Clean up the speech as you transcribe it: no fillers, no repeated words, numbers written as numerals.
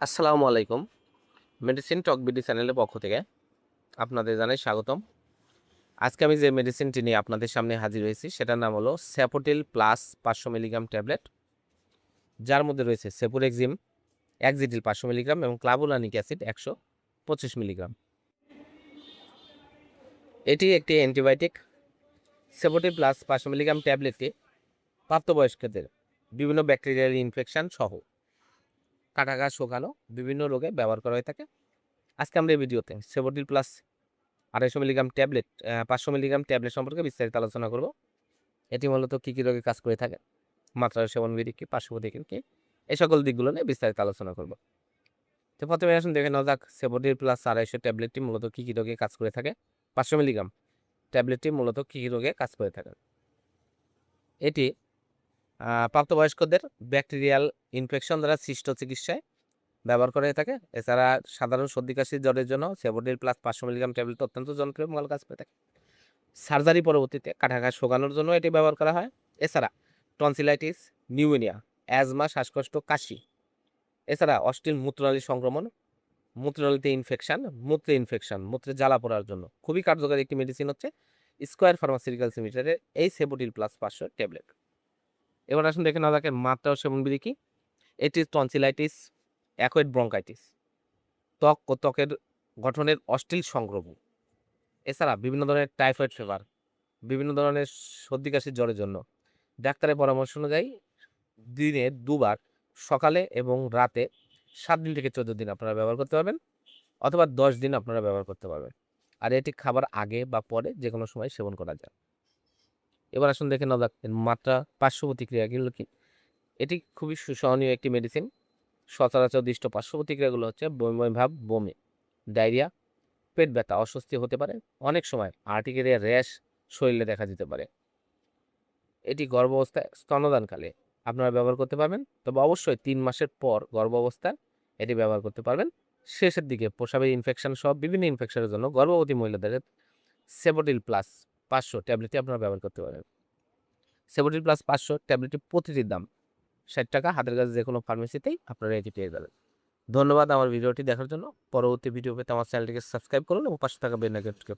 আসসালামু আলাইকুম। মেডিসিন টক বিডি চ্যানেলের পক্ষ থেকে আপনাদের জানাই স্বাগতম। আজকে আমি যে মেডিসিনটি নিয়ে আপনাদের সামনে হাজির হয়েছি সেটার নাম হলো স্যাপোটিল প্লাস 500 মিলিগ্রাম ট্যাবলেট, যার মধ্যে রয়েছে সেপুরেক্সিম, অ্যাক্সিটিল 500 মিলিগ্রাম এবং ক্লাবুলানিক অ্যাসিড 125 মিলিগ্রাম। এটি একটি অ্যান্টিবায়োটিক। স্যাপোটিল প্লাস 500 মিলিগ্রাম ট্যাবলেটটি প্রাপ্তবয়স্কদের বিভিন্ন ব্যাকটেরিয়াল ইনফেকশন সহ কাটা ঘা শোকানো বিভিন্ন রোগে ব্যবহার করা হয়ে থাকে। আজকে আমরা এই ভিডিওতে সেবোটিল plus 250 milligram tablet 500 milligram tablet সম্পর্কে বিস্তারিত আলোচনা করব। এটি মূলত কী কী রোগে কাজ করে থাকে, মাত্রা সেবনবিধি কি, পার্শ্ব প্রতিক্রিয়া কি, এই সকল দিকগুলো নিয়ে বিস্তারিত আলোচনা করব। তো প্রথমে আসুন দেখে নেওয়া যাক সেবোটিল প্লাস 250 ট্যাবলেটটি মূলত কী কী রোগে কাজ করে থাকে। 500 মিলিগ্রাম ট্যাবলেটটি মূলত কী কী রোগে কাজ করে থাকে। এটি প্রাপ্তবয়স্কদের ব্যাকটেরিয়াল ইনফেকশন দ্বারা সৃষ্ট চিকিৎসায় ব্যবহার করা হয়ে থাকে। এছাড়া সাধারণ সর্দি কাশি জ্বরের জন্য সেবোটিল প্লাস 500 মিলিগ্রাম ট্যাবলেট অত্যন্ত জনপ্রিয় ভালো কাজ করে থাকে। সার্জারি পরবর্তীতে কাটা ঘা শোকানোর জন্য এটি ব্যবহার করা হয়। এছাড়া টনসিলাইটিস, নিউমোনিয়া, অ্যাজমা, শ্বাসকষ্ট, কাশি, এছাড়া অশ্লীল মূত্রনালী সংক্রমণ, মূত্রনালীতে ইনফেকশন, মূত্রে জ্বালা পড়ার জন্য খুবই কার্যকরী একটি মেডিসিন হচ্ছে স্কয়ার ফার্মাসিউটিক্যালস লিমিটেডের এই সেবোটিল প্লাস 500 ট্যাবলেট। এবার আসুন দেখে নেওয়া যাক মাত্রা ও সেবনবিধি কি। এটি টনসিলাইটিস, অ্যাকোয়েড ব্রঙ্কাইটিস, ত্বক ও ত্বকের গঠনের অশ্লীল সংক্রমণ, এছাড়া বিভিন্ন ধরনের টাইফয়েড ফিভার, বিভিন্ন ধরনের সর্দি কাশির জ্বরের জন্য ডাক্তারের পরামর্শ অনুযায়ী দিনে 2 বার সকালে এবং রাতে 7 দিন থেকে 14 দিন আপনারা ব্যবহার করতে পারবেন, অথবা 10 দিন আপনারা ব্যবহার করতে পারবেন। আর এটি খাবার আগে বা পরে যে কোনো সময় সেবন করা যায়। এবার আসুন দেখে নেওয়া যাক এর মাত্রা পার্শ্ব প্রতিক্রিয়াগুলো কি। এটি খুবই সুসহনীয় একটি মেডিসিন। সচরাচর দৃষ্ট পার্শ্ব প্রতিক্রিয়াগুলো হচ্ছে বমি ভাব, বমি, ডায়রিয়া, পেট ব্যথা, অস্বস্তি হতে পারে। অনেক সময় আর্টিকেরিয়া র্যাশ শরীরে দেখা দিতে পারে। এটি গর্ভাবস্থায় স্তন্যদানকালে আপনারা ব্যবহার করতে পারবেন, তবে অবশ্যই 3 মাসের পর গর্ভাবস্থায় এটি ব্যবহার করতে পারবেন। শেষের দিকে প্রসাবের ইনফেকশন সহ বিভিন্ন ইনফেকশনের জন্য গর্ভবতী মহিলাদের সেবোটিল প্লাস 500 ট্যাবলেটটি আপনারা ব্যবহার করতে পারেন। সেবোটিল প্লাস 500 ট্যাবলেটটি প্রতিটির দাম 60 টাকা। হাতের কাছে যে কোনো ফার্মেসিতেই আপনারা এটি পেয়ে যাবেন। ধন্যবাদ আমার ভিডিওটি দেখার জন্য। পরবর্তী ভিডিও পেতে আমার চ্যানেলটিকে সাবস্ক্রাইব করুন এবং পাশে থাকা বেল আইকনটিকে